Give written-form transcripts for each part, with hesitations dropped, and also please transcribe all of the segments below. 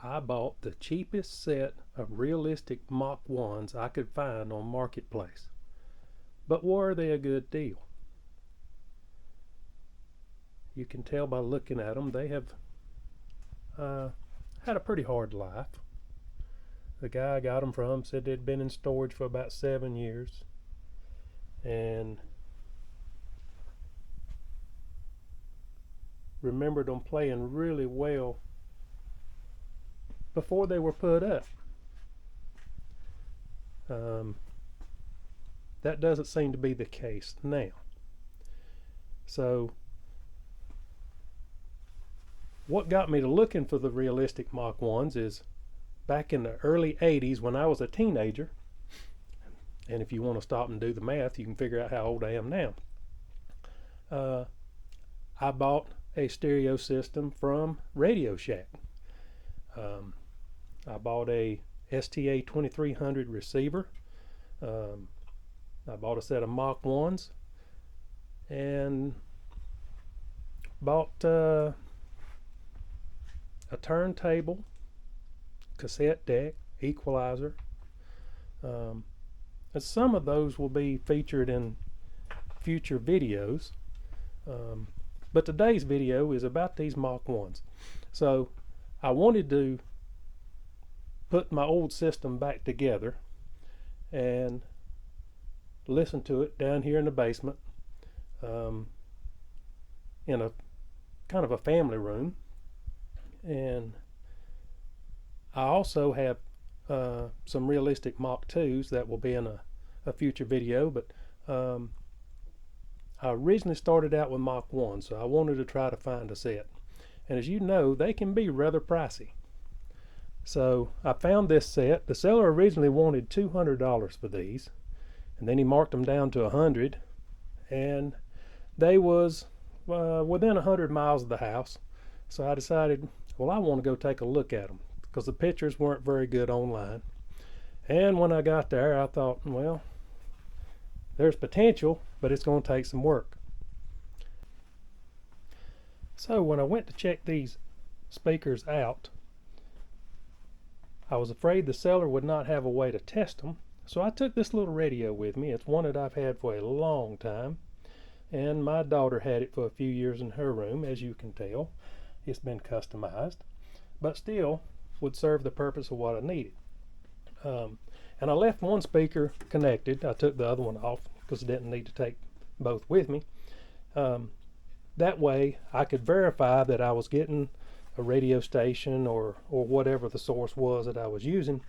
I bought the cheapest set of realistic Mach 1s I could find on Marketplace. But were they a good deal? You can tell by looking at them, they have had a pretty hard life. The guy I got them from said they'd been in storage for about 7 years, and remembered them playing really well before they were put up. That doesn't seem to be the case now. So what got me to looking for the realistic Mach 1s is back in the early 80s when I was a teenager, and if you want to stop and do the math, you can figure out how old I am now. I bought a stereo system from Radio Shack. I bought a STA 2300 receiver. I bought a set of Mach 1s and bought a turntable, cassette deck, equalizer. And some of those will be featured in future videos. But today's video is about these Mach 1s. So I wanted to put my old system back together and listen to it down here in the basement, in a kind of a family room. And I also have some realistic Mach 2s that will be in a future video, but I originally started out with Mach 1, so I wanted to try to find a set. And as you know, they can be rather pricey. So I found this set. The seller originally wanted $200 for these, and then he marked them down to $100, and they was within 100 miles of the house. So I decided, well, I want to go take a look at them because the pictures weren't very good online. And when I got there, I thought, well, there's potential, but it's going to take some work. So when I went to check these speakers out, I was afraid the seller would not have a way to test them. So I took this little radio with me. It's one that I've had for a long time, and my daughter had it for a few years in her room. As you can tell, it's been customized, but still would serve the purpose of what I needed. And I left one speaker connected. I took the other one off because I didn't need to take both with me. That way I could verify that I was getting a radio station or whatever the source was that I was using,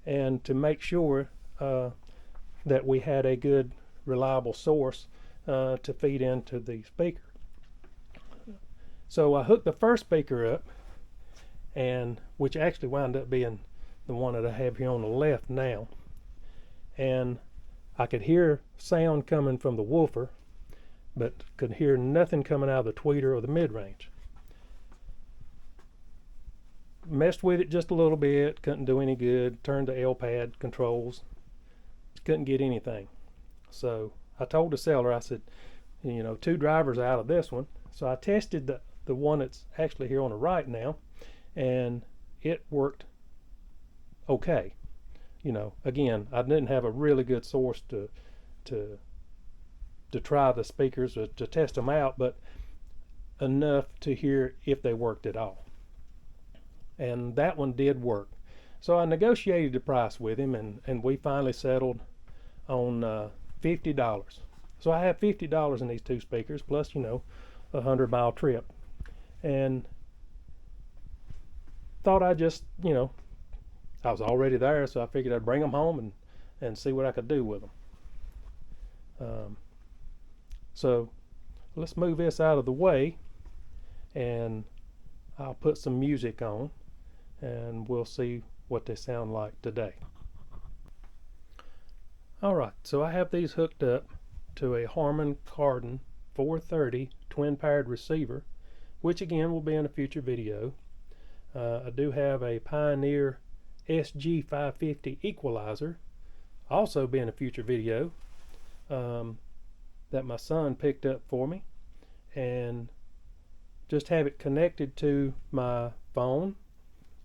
and to make sure that we had a good reliable source to feed into the speaker. So I hooked the first speaker up, and which actually wound up being the one that I have here on the left now, and I could hear sound coming from the woofer, but could hear nothing coming out of the tweeter or the mid-range. Messed with it just a little bit, couldn't do any good. Turned the L-pad controls, couldn't get anything. So I told the seller, I said, you know, 2 drivers out of this one. So I tested the one that's actually here on the right now, and it worked okay. You know, again, I didn't have a really good source to try the speakers or to test them out, but enough to hear if they worked at all. And that one did work. So I negotiated the price with him, and we finally settled on $50. So I have $50 in these 2 speakers, plus, you know, a 100-mile trip. And thought I just, you know, I was already there, so I figured I'd bring them home and see what I could do with them. So let's move this out of the way, and I'll put some music on, and we'll see what they sound like today. Alright, so I have these hooked up to a Harman Kardon 430 twin-paired receiver, which again will be in a future video. I do have a Pioneer SG550 equalizer, also be in a future video, that my son picked up for me, and just have it connected to my phone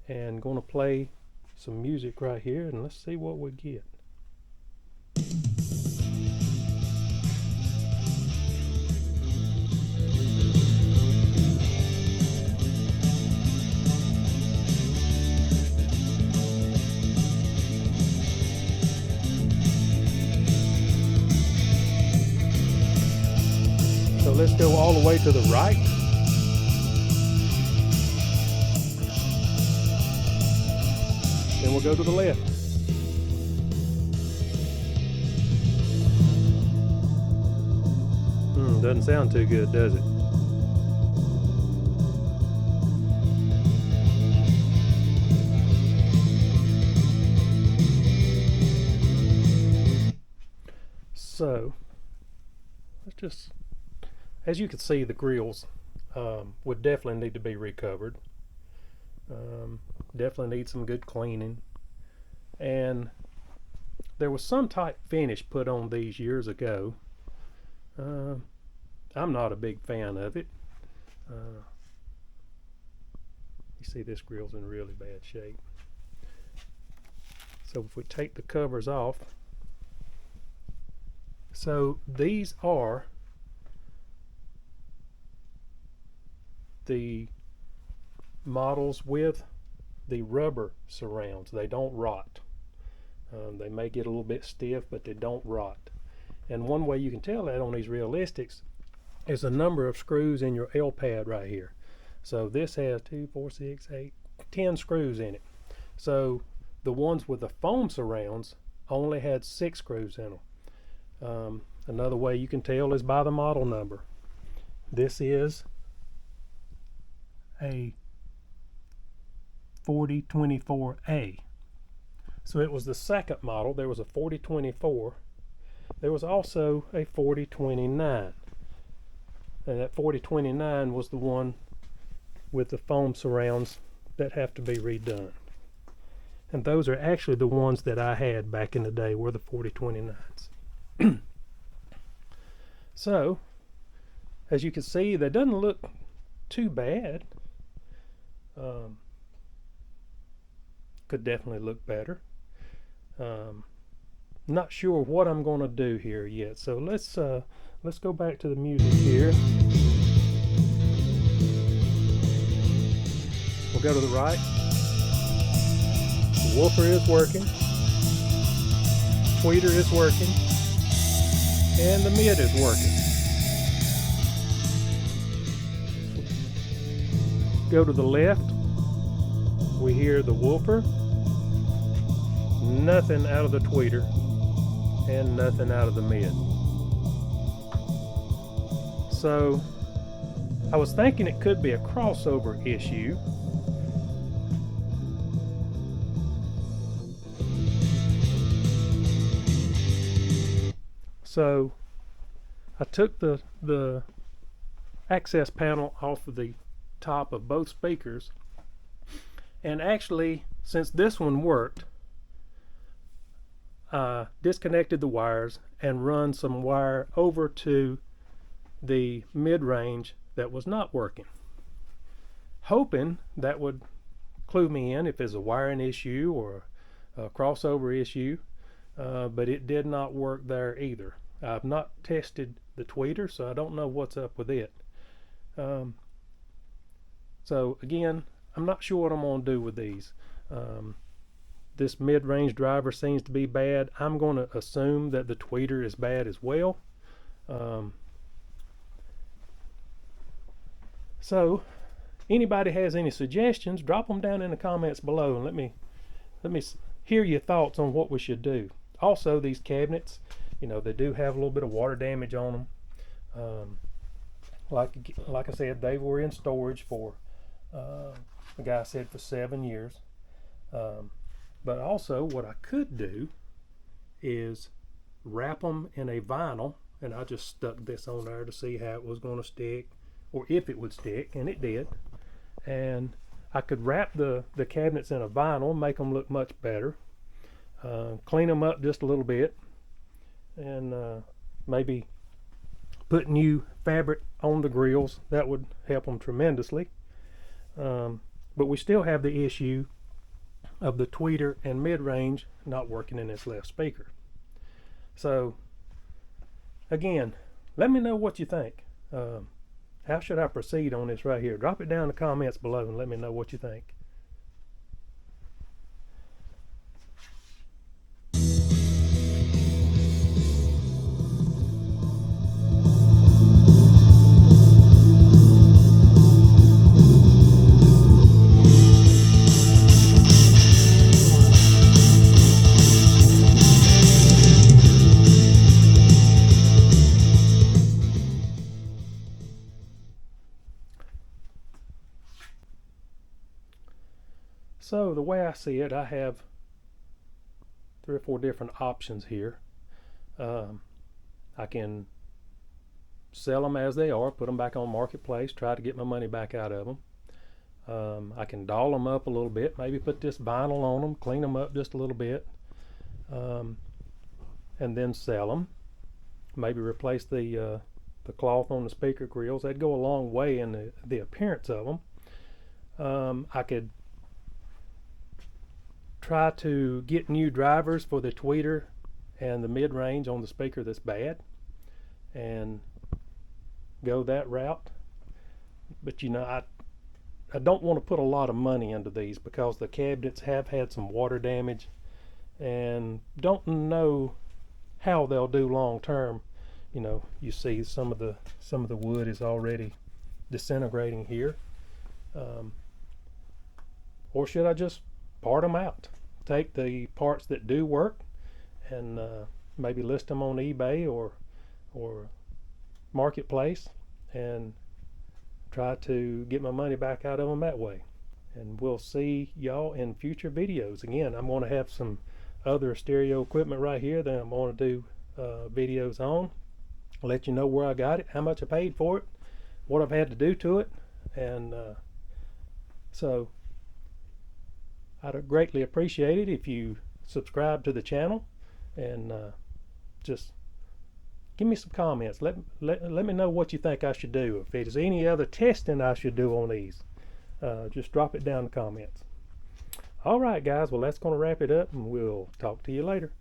and going to play some music right here, and let's see what we get. So let's go all the way to the right. Then we'll go to the left. Doesn't sound too good, does it? So let's just, as you can see, the grills would definitely need to be recovered. Definitely need some good cleaning, and there was some type finish put on these years ago. I'm not a big fan of it. You see this grill's in really bad shape. So if we take the covers off, so these are the models with the rubber surrounds. They don't rot. They may get a little bit stiff, but they don't rot. And one way you can tell that on these realistics is the number of screws in your L pad right here. So this has 2, 4, 6, 8, 10 screws in it. So the ones with the foam surrounds only had 6 screws in them. Another way you can tell is by the model number. This is a 4024A. So it was the second model. There was a 4024. There was also a 4029. And that 4029 was the one with the foam surrounds that have to be redone. And those are actually the ones that I had back in the day, were the 4029s. So, as you can see, that doesn't look too bad. Could definitely look better. Not sure what I'm going to do here yet, so let's go back to the music here. We'll go to the right. The woofer is working. Tweeter is working. And the mid is working. Go to the left. We hear the woofer. Nothing out of the tweeter. And nothing out of the mid. So I was thinking it could be a crossover issue. So I took the access panel off of the top of both speakers, and actually, since this one worked, disconnected the wires and run some wire over to the mid-range that was not working, hoping that would clue me in if it's a wiring issue or a crossover issue, but it did not work there either. I've not tested the tweeter, so I don't know what's up with it. So again, I'm not sure what I'm going to do with these. This mid-range driver seems to be bad. I'm going to assume that the tweeter is bad as well. So anybody has any suggestions, drop them down in the comments below and let me hear your thoughts on what we should do. Also, these cabinets, you know, they do have a little bit of water damage on them. Like I said, they were in storage for, the guy said, for 7 years. But also what I could do is wrap them in a vinyl, and I just stuck this on there to see how it was going to stick, or if it would stick, and it did. And I could wrap the cabinets in a vinyl, make them look much better, clean them up just a little bit, and maybe put new fabric on the grills. That would help them tremendously. But we still have the issue of the tweeter and mid-range not working in this left speaker. So again, let me know what you think. How should I proceed on this right here? Drop it down in the comments below and let me know what you think. So the way I see it, I have 3 or 4 different options here. I can sell them as they are, put them back on marketplace, try to get my money back out of them. I can doll them up a little bit, maybe put this vinyl on them, clean them up just a little bit, and then sell them. Maybe replace the cloth on the speaker grills. That'd go a long way in the appearance of them. I could try to get new drivers for the tweeter and the mid-range on the speaker that's bad and go that route. But you know, I don't want to put a lot of money into these because the cabinets have had some water damage and don't know how they'll do long term. You know, you see some of the wood is already disintegrating here. Or should I just part them out? Take the parts that do work and maybe list them on eBay or marketplace and try to get my money back out of them that way. And we'll see y'all in future videos. Again, I'm going to have some other stereo equipment right here that I'm going to do videos on. I'll let you know where I got it, how much I paid for it, what I've had to do to it, and so I'd greatly appreciate it if you subscribe to the channel and just give me some comments. Let me know what you think I should do. If there's any other testing I should do on these, just drop it down in the comments. All right, guys. Well, that's going to wrap it up, and we'll talk to you later.